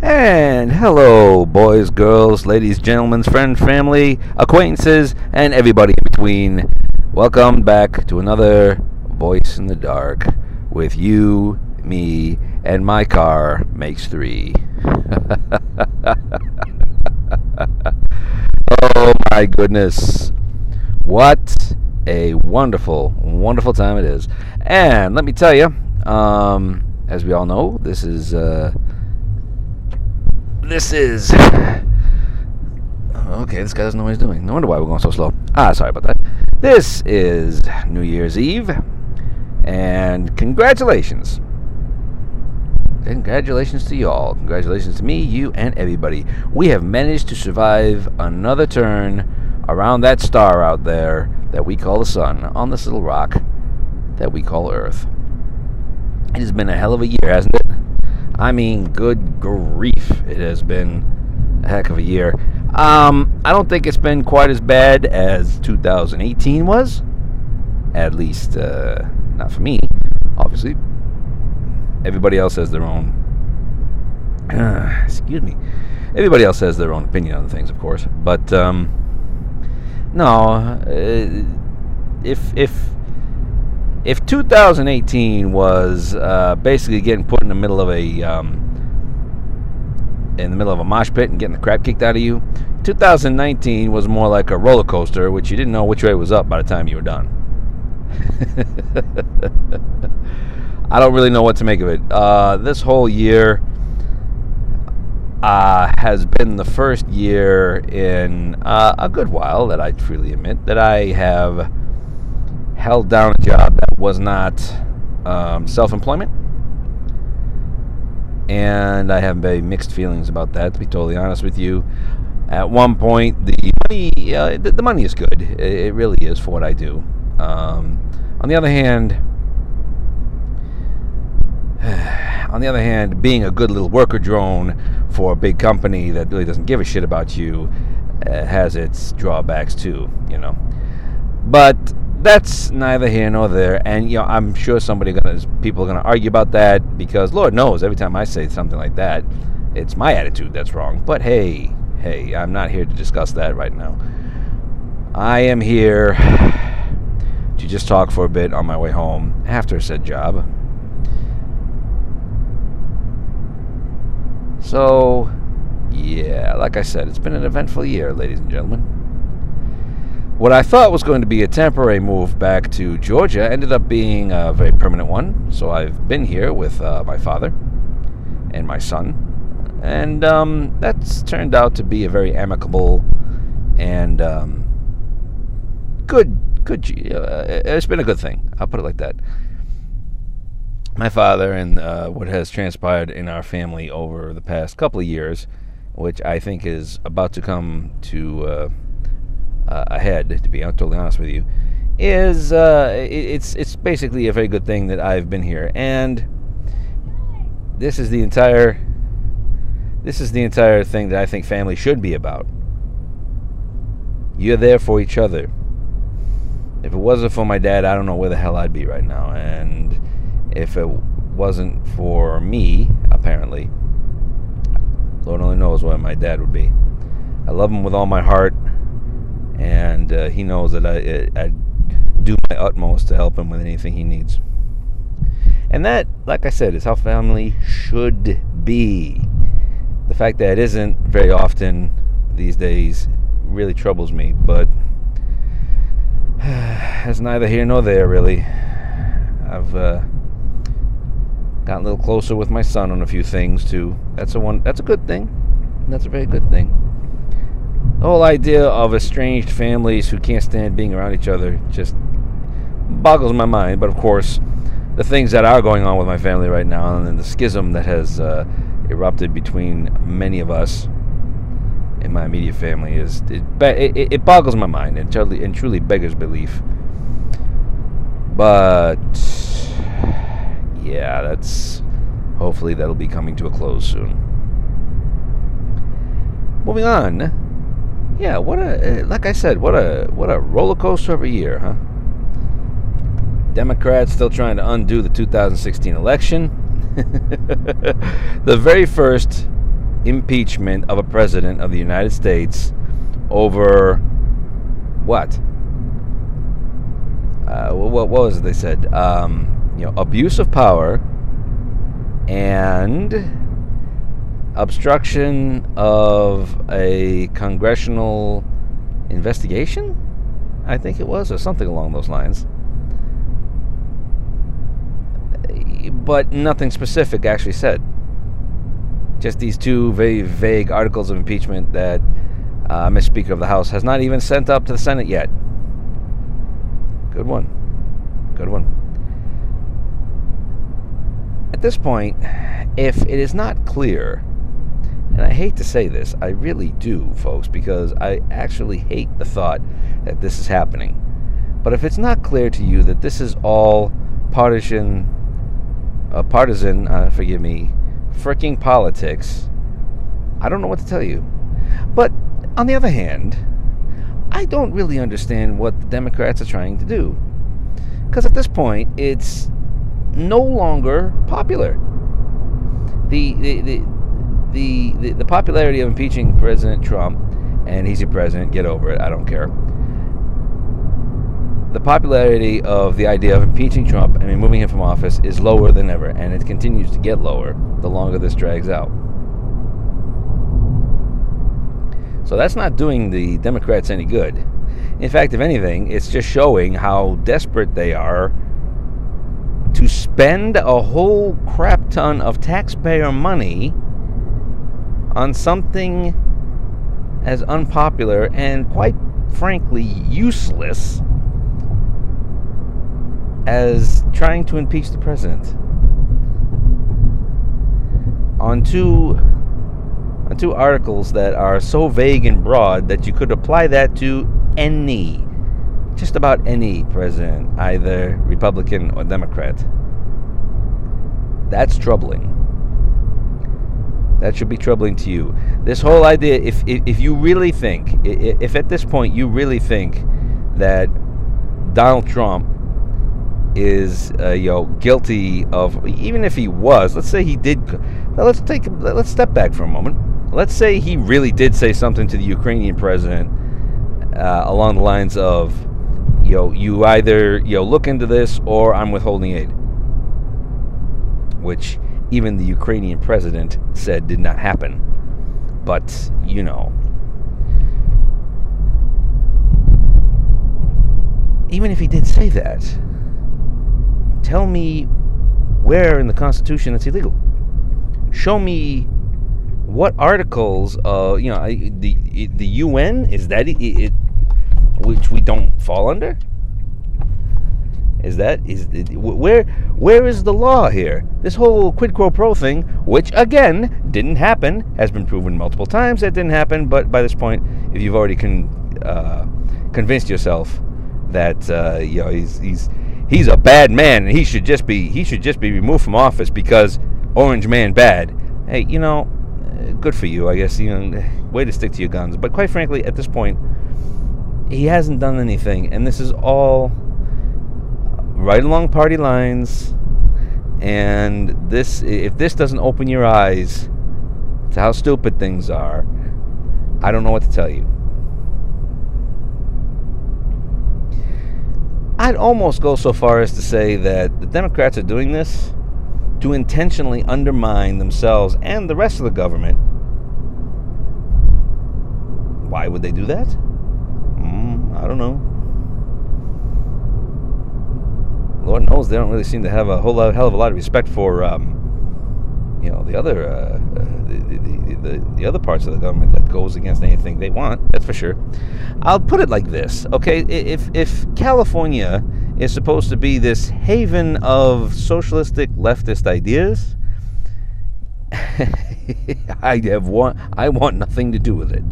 And hello, boys, girls, ladies, gentlemen, friends, family, acquaintances, and everybody in between. Welcome back to another Voice in the Dark with you, me, and my car makes three. Oh my goodness. What a wonderful, wonderful time it is. And let me tell you, as we all know, this is okay, this guy doesn't know what he's doing. No wonder why we're going so slow. Sorry about that. This is New Year's Eve, and congratulations. Congratulations to y'all. Congratulations to me, you, and everybody. We have managed to survive another turn around that star out there that we call the sun, on this little rock that we call Earth. It has been a hell of a year, hasn't it? I mean, good grief, it has been a heck of a year. I don't think it's been quite as bad as 2018 was. At least, not for me, obviously. Everybody else has their own... excuse me. Everybody else has their own opinion on things, of course. But, no, if 2018 was basically getting put in the middle of a mosh pit and getting the crap kicked out of you, 2019 was more like a roller coaster, which you didn't know which way was up by the time you were done. I don't really know what to make of it. This whole year has been the first year in a good while that I freely admit that I have held down a job that was not self-employment, and I have very mixed feelings about that, to be totally honest with you. At one point, the money is good. It really is for what I do. On the other hand, being a good little worker drone for a big company that really doesn't give a shit about you has its drawbacks too, you know. But that's neither here nor there, and I'm sure people are gonna argue about that, because Lord knows every time I say something like that, it's my attitude that's wrong. But hey, I'm not here to discuss that right now. I am here to just talk for a bit on my way home after said job. So, yeah, like I said, it's been an eventful year, ladies and gentlemen. What I thought was going to be a temporary move back to Georgia ended up being a very permanent one. So I've been here with my father and my son. And that's turned out to be a very amicable and good. It's been a good thing. I'll put it like that. My father and what has transpired in our family over the past couple of years, which I think is about to come to... ahead, to be totally honest with you, is it's basically a very good thing that I've been here, and this is the entire thing that I think family should be about. You're there for each other. If it wasn't for my dad, I don't know where the hell I'd be right now, and if it wasn't for me, apparently, Lord only knows where my dad would be. I love him with all my heart. And he knows that I do my utmost to help him with anything he needs. And that, like I said, is how family should be. The fact that it isn't very often these days really troubles me, but it's neither here nor there, really. I've gotten a little closer with my son on a few things, too. That's a good thing. That's a very good thing. The whole idea of estranged families who can't stand being around each other just boggles my mind. But of course, the things that are going on with my family right now, and then the schism that has erupted between many of us in my immediate family, it boggles my mind and truly beggars belief. But yeah, hopefully that'll be coming to a close soon. Moving on. Yeah, like I said, what a roller coaster of a year, huh? Democrats still trying to undo the 2016 election. The very first impeachment of a president of the United States over what? What was it they said? Abuse of power and obstruction of a congressional investigation, I think it was, or something along those lines. But nothing specific actually said. Just these two very vague articles of impeachment that Mr. Speaker of the House has not even sent up to the Senate yet. Good one. Good one. At this point, if it is not clear, and I hate to say this, I really do, folks, because I actually hate the thought that this is happening. But if it's not clear to you that this is all partisan, freaking politics, I don't know what to tell you. But on the other hand, I don't really understand what the Democrats are trying to do. Because at this point, it's no longer popular. The popularity of impeaching President Trump, and he's your president, get over it, I don't care. The popularity of the idea of impeaching Trump and removing him from office is lower than ever, and it continues to get lower the longer this drags out. So that's not doing the Democrats any good. In fact, if anything, it's just showing how desperate they are to spend a whole crap ton of taxpayer money on something as unpopular and, quite frankly, useless as trying to impeach the president. On two articles that are so vague and broad that you could apply that to just about any president, either Republican or Democrat. That's troubling. That should be troubling to you. This whole idea, if you really think, if at this point you really think that Donald Trump is guilty of, even if he was, let's say he did, let's step back for a moment. Let's say he really did say something to the Ukrainian president along the lines of, you either look into this or I'm withholding aid, which even the Ukrainian president said did not happen. But even if he did say that, tell me where in the Constitution it's illegal. Show me what articles, the UN, is that it, which we don't fall under? Where is the law here? This whole quid pro quo thing, which again didn't happen, has been proven multiple times that didn't happen. But by this point, if you've already convinced yourself that he's a bad man and he should just be removed from office because Orange Man bad, hey, good for you, I guess. Way to stick to your guns. But quite frankly, at this point, he hasn't done anything, and this is all right along party lines. And if this doesn't open your eyes to how stupid things are, I don't know what to tell you. I'd almost go so far as to say that the Democrats are doing this to intentionally undermine themselves and the rest of the government. Why would they do that? I don't know. Lord knows they don't really seem to have a hell of a lot of respect for the other parts of the government that goes against anything they want. That's for sure. I'll put it like this, okay? If California is supposed to be this haven of socialistic leftist ideas, I want nothing to do with it.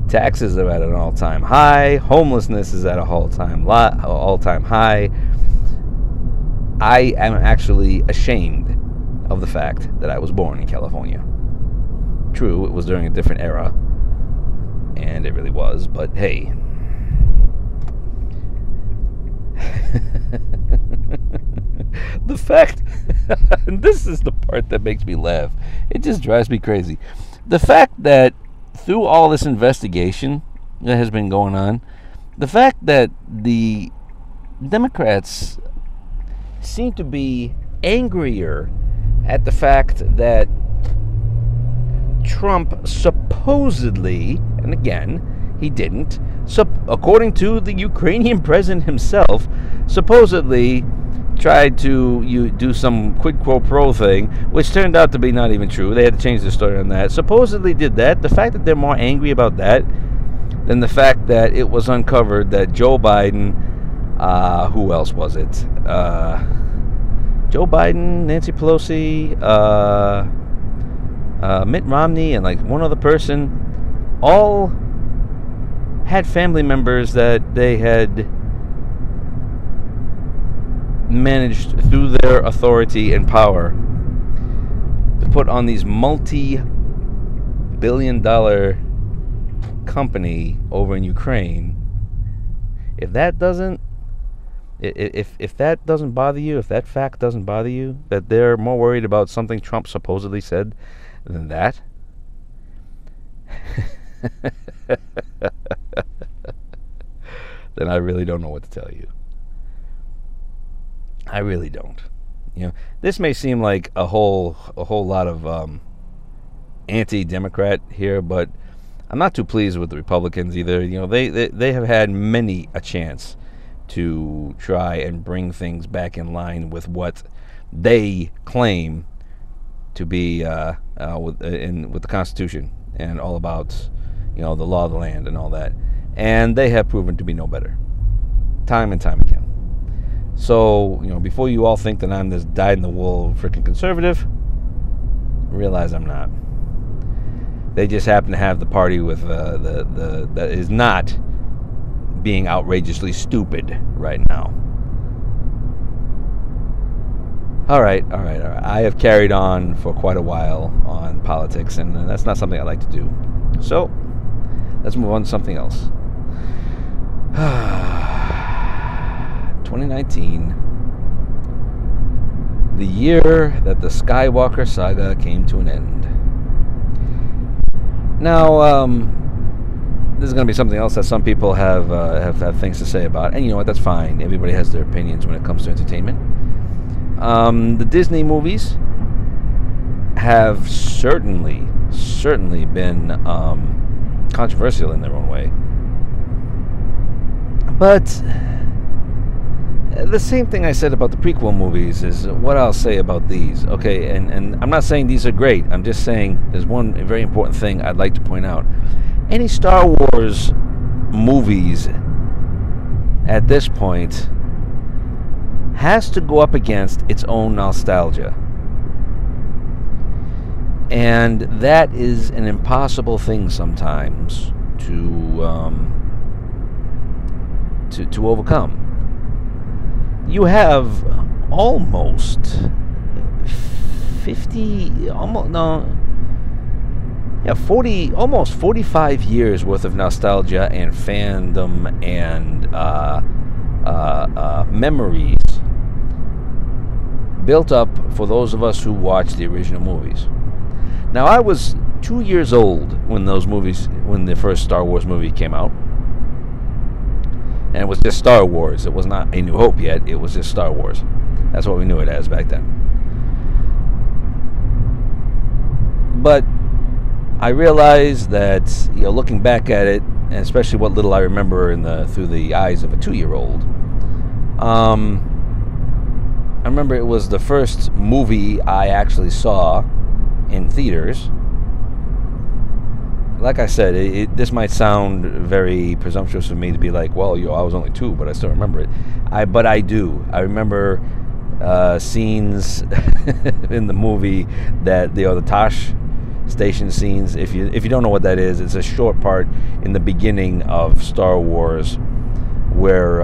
Taxes are at an all-time high. Homelessness is at an all-time high. I am actually ashamed of the fact that I was born in California. True, it was during a different era, and it really was, but hey. The fact And this is the part that makes me laugh. It just drives me crazy. The fact that through all this investigation that has been going on, the fact that the Democrats seem to be angrier at the fact that Trump supposedly, and again, he didn't, according to the Ukrainian president himself, supposedly tried to do some quid pro quo thing, which turned out to be not even true. They had to change the story on that. Supposedly did that. The fact that they're more angry about that than the fact that it was uncovered that Joe Biden, who else was it? Joe Biden, Nancy Pelosi, Mitt Romney, and like one other person, all had family members that they had managed through their authority and power to put on these multi-billion-dollar company over in Ukraine. If that doesn't bother you, if that fact doesn't bother you, that they're more worried about something Trump supposedly said than that, then I really don't know what to tell you. I really don't. This may seem like a whole lot of anti-Democrat here, but I'm not too pleased with the Republicans either. They have had many a chance to try and bring things back in line with what they claim to be with the Constitution and all about the law of the land and all that, and they have proven to be no better, time and time again. So, before you all think that I'm this dyed-in-the-wool freaking conservative, realize I'm not. They just happen to have the party with that is not being outrageously stupid right now. All right. I have carried on for quite a while on politics, and that's not something I like to do. So, let's move on to something else. 2019, the year that the Skywalker saga came to an end. Now, this is going to be something else that some people have things to say about, and you know what? That's fine. Everybody has their opinions when it comes to entertainment. The Disney movies have certainly been controversial in their own way, but the same thing I said about the prequel movies is what I'll say about these. Okay, and I'm not saying these are great. I'm just saying there's one very important thing I'd like to point out. Any Star Wars movies at this point has to go up against its own nostalgia. And that is an impossible thing sometimes to overcome. You have almost 45 years worth of nostalgia and fandom and memories built up for those of us who watched the original movies. Now, I was 2 years old when the first Star Wars movie came out. And it was just Star Wars. It was not A New Hope yet. It was just Star Wars. That's what we knew it as back then. But I realized that, looking back at it, and especially what little I remember through the eyes of a 2-year-old, I remember it was the first movie I actually saw in theaters. Like I said, this might sound very presumptuous for me to be like, well, I was only 2, but I still remember it. But I do. I remember scenes in the movie that the Tosh station scenes. If you don't know what that is, it's a short part in the beginning of Star Wars where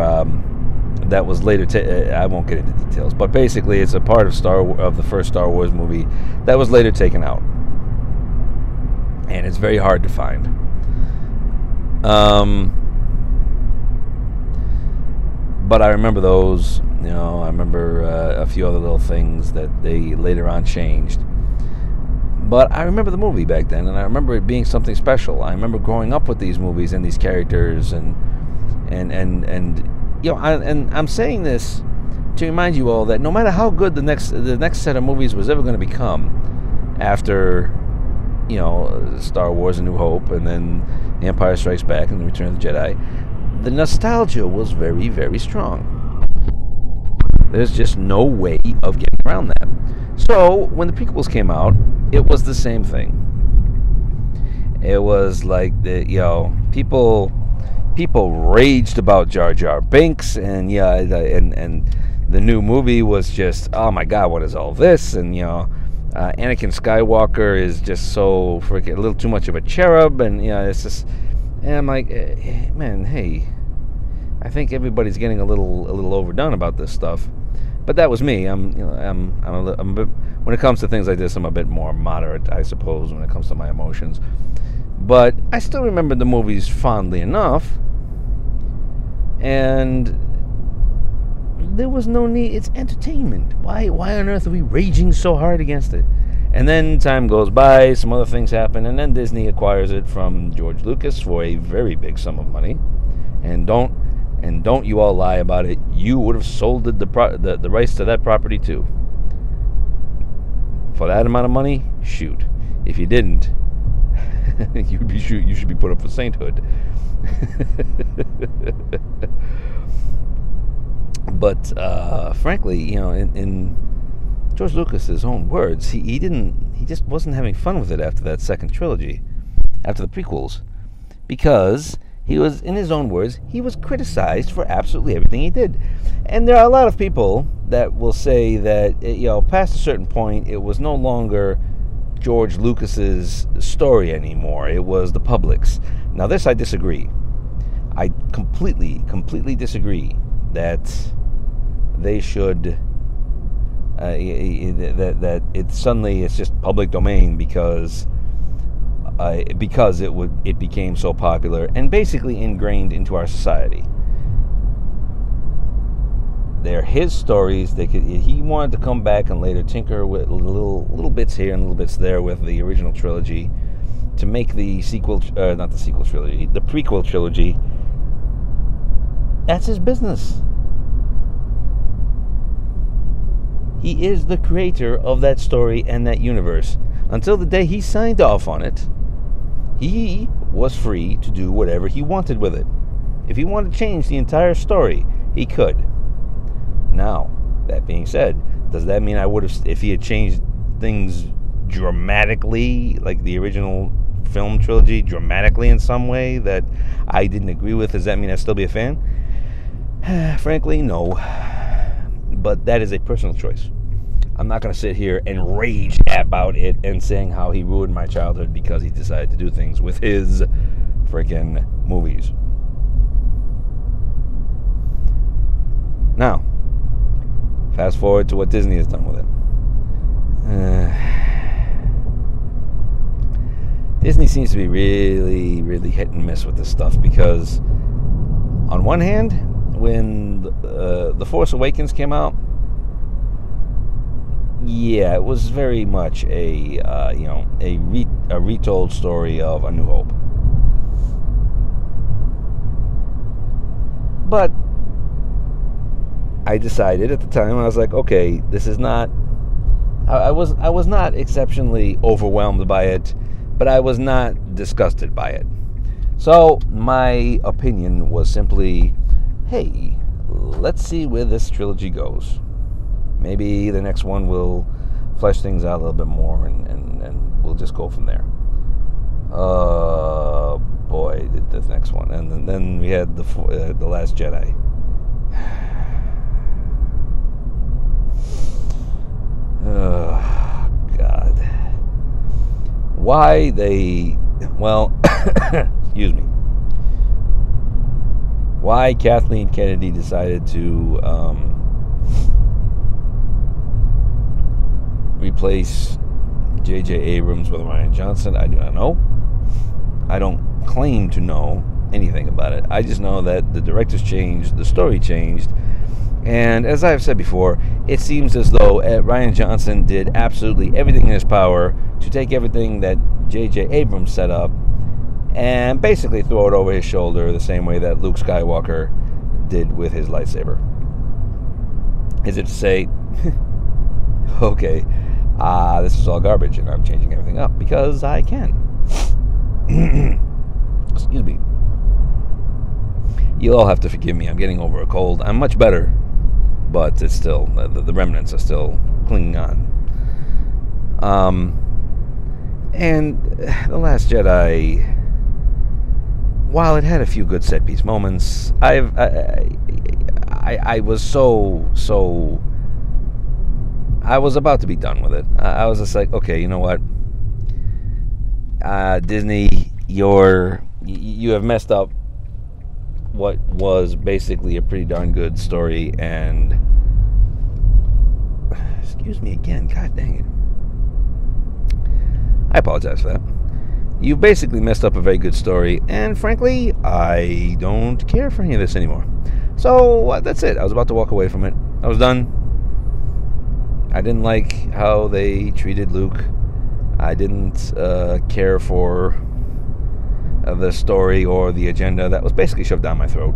that was later. I won't get into details, but basically, it's a part of the first Star Wars movie that was later taken out. And it's very hard to find. But I remember those I remember a few other little things that they later on changed. But I remember the movie back then, and I remember it being something special. I remember growing up with these movies and these characters, and I'm saying this to remind you all that no matter how good the next set of movies was ever going to become, after Star Wars: A New Hope, and then The Empire Strikes Back, and The Return of the Jedi, the nostalgia was very, very strong. There's just no way of getting around that. So when the prequels came out, it was the same thing. It was like people raged about Jar Jar Binks, and the new movie was just, oh my God, what is all this? And Anakin Skywalker is just so freaking a little too much of a cherub, and it's just, and I'm like, man, hey, I think everybody's getting a little overdone about this stuff. But that was me. I'm a bit, when it comes to things like this, I'm a bit more moderate, I suppose, when it comes to my emotions. But I still remember the movies fondly enough, and there was no need. It's entertainment. Why on earth are we raging so hard against it? And then time goes by, some other things happen, and then Disney acquires it from George Lucas for a very big sum of money. And don't you all lie about it. You would have sold the rights to that property too. For that amount of money, shoot. If you didn't, you should be put up for sainthood. But frankly, in George Lucas's own words, he just wasn't having fun with it after that second trilogy, after the prequels, because he was, in his own words, he was criticized for absolutely everything he did. And there are a lot of people that will say that, past a certain point, it was no longer George Lucas's story anymore. It was the public's. Now, this I disagree. I completely disagree that they should, that it's just public domain because it became so popular and basically ingrained into our society. They're his stories. He wanted to come back and later tinker with little bits here and little bits there with the original trilogy to make the prequel trilogy. That's his business. He is the creator of that story and that universe. Until the day he signed off on it, he was free to do whatever he wanted with it. If he wanted to change the entire story, he could. Now, that being said, does that mean I would have, if he had changed things dramatically, like the original film trilogy, dramatically in some way that I didn't agree with, does that mean I'd still be a fan? Frankly, no. But that is a personal choice. I'm not going to sit here and rage about it and saying how he ruined my childhood because he decided to do things with his freaking movies. Now, fast forward to what Disney has done with it. Disney seems to be really, really hit and miss with this stuff because, on one hand, when The Force Awakens came out, yeah, it was very much a retold story of A New Hope. But I decided at the time, I was like, okay, this is not. I was not exceptionally overwhelmed by it, but I was not disgusted by it. So my opinion was simply, hey, let's see where this trilogy goes. Maybe the next one will flesh things out a little bit more, and we'll just go from there. Boy, the next one, and then we had the Last Jedi. Oh, God. Why they... Well, excuse me. Why Kathleen Kennedy decided to replace J.J. Abrams with Rian Johnson, I do not know. I don't claim to know anything about it. I just know that the directors changed, the story changed, And as I've said before, it seems as though Rian Johnson did absolutely everything in his power to take everything that J.J. Abrams set up and basically throw it over his shoulder the same way that Luke Skywalker did with his lightsaber. Is it to say, okay, this is all garbage and I'm changing everything up because I can? Excuse me. You'll all have to forgive me. I'm getting over a cold. I'm much better, but it's still, the remnants are still clinging on. And The Last Jedi, while it had a few good set piece moments, I was I was about to be done with it. I was just like, okay, you know what? Disney, you have messed up what was basically a pretty darn good story, and excuse me again, god dang it, I apologize for that. You basically messed up a very good story, and frankly, I don't care for any of this anymore. So that's it. I was about to walk away from it. I was done. I didn't like how they treated Luke. I didn't care for the story or the agenda that was basically shoved down my throat.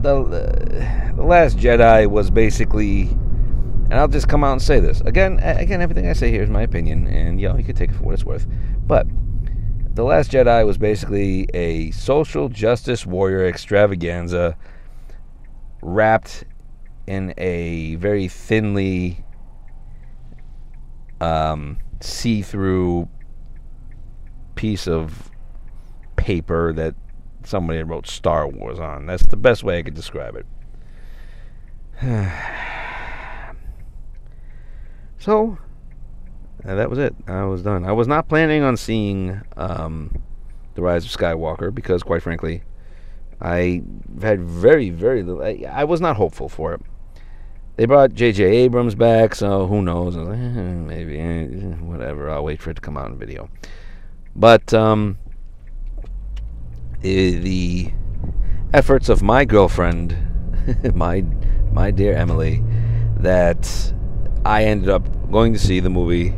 The Last Jedi was basically, and I'll just come out and say this again. Everything I say here is my opinion, and you could take it for what it's worth. But The Last Jedi was basically a social justice warrior extravaganza wrapped in a very thinly see-through piece of paper that somebody wrote Star Wars on. That's the best way I could describe it. So, that was it. I was done. I was not planning on seeing The Rise of Skywalker because, quite frankly, I had very, very little. I was not hopeful for it. They brought J.J. Abrams back, so who knows? I was like, maybe, whatever. I'll wait for it to come out in video. But the efforts of my girlfriend, my dear Emily, that I ended up going to see the movie,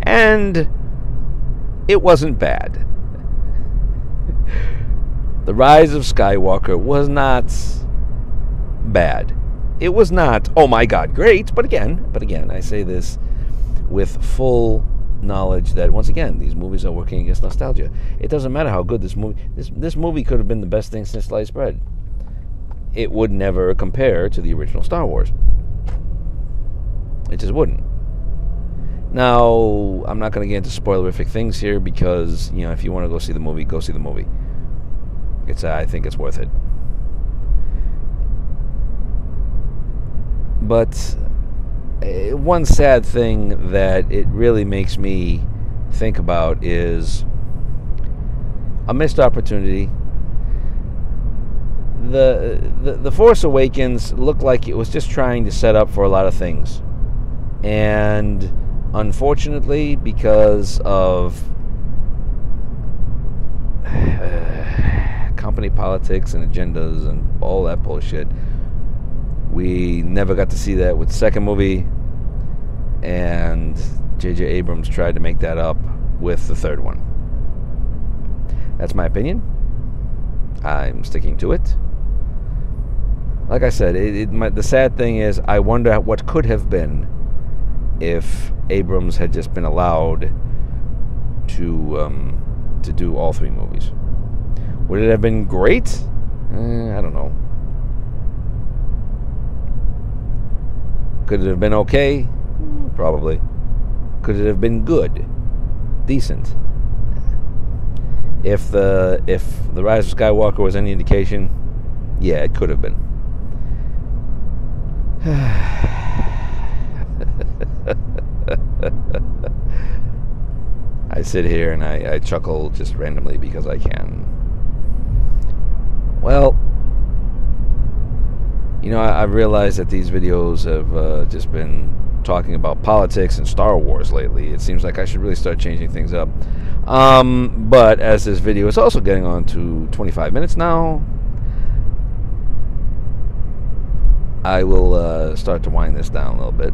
and it wasn't bad. The Rise of Skywalker was not bad. It was not, oh my God, great. But again, I say this with full knowledge that, once again, these movies are working against nostalgia. It doesn't matter how good this movie could have been the best thing since sliced bread. It would never compare to the original Star Wars. It just wouldn't. Now, I'm not going to get into spoilerific things here because, if you want to go see the movie, go see the movie. I think it's worth it. But one sad thing that it really makes me think about is a missed opportunity. The Force Awakens looked like it was just trying to set up for a lot of things. And unfortunately, because of company politics and agendas and all that bullshit, we never got to see that with the second movie, and J.J. Abrams tried to make that up with the third one. That's my opinion. I'm sticking to it. Like I said, the sad thing is, I wonder what could have been if Abrams had just been allowed to do all three movies. Would it have been great? I don't know. Could it have been okay? Probably. Could it have been good? Decent? If the Rise of Skywalker was any indication, yeah, it could have been. I sit here and I chuckle just randomly because I can. Well, I've realized that these videos have just been talking about politics and Star Wars lately. It seems like I should really start changing things up. But as this video is also getting on to 25 minutes now, I will start to wind this down a little bit.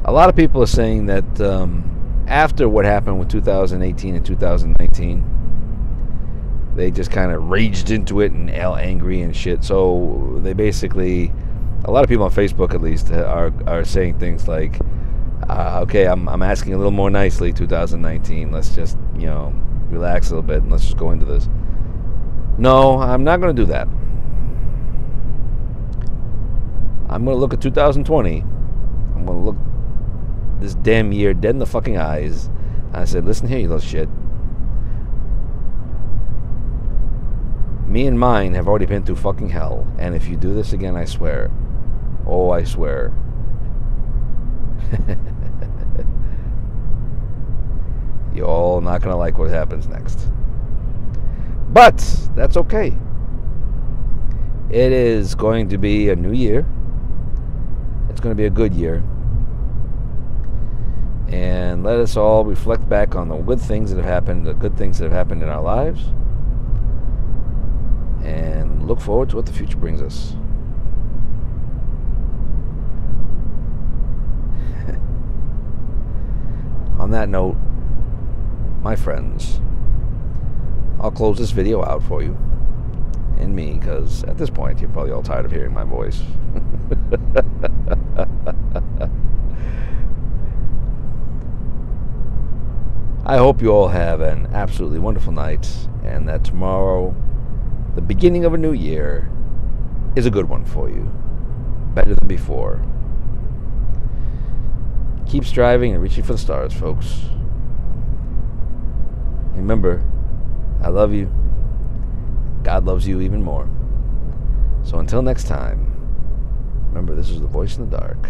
A lot of people are saying that after what happened with 2018 and 2019, they just kind of raged into it and angry and shit. So they basically, a lot of people on Facebook at least, are saying things like, okay, I'm asking a little more nicely, 2019. Let's just, relax a little bit and let's just go into this. No, I'm not going to do that. I'm going to look at 2020. I'm going to look this damn year dead in the fucking eyes. And I said, listen here, you little shit. Me and mine have already been through fucking hell. And if you do this again, I swear. Oh, I swear. You're all not going to like what happens next. But that's okay. It is going to be a new year. It's going to be a good year. And let us all reflect back on the good things that have happened, the good things that have happened in our lives. And look forward to what the future brings us. On that note, my friends, I'll close this video out for you and me, because at this point you're probably all tired of hearing my voice. I hope you all have an absolutely wonderful night, and that tomorrow, the beginning of a new year, is a good one for you. Better than before. Keep striving and reaching for the stars, folks. Remember, I love you. God loves you even more. So until next time, remember, this is the voice in the dark.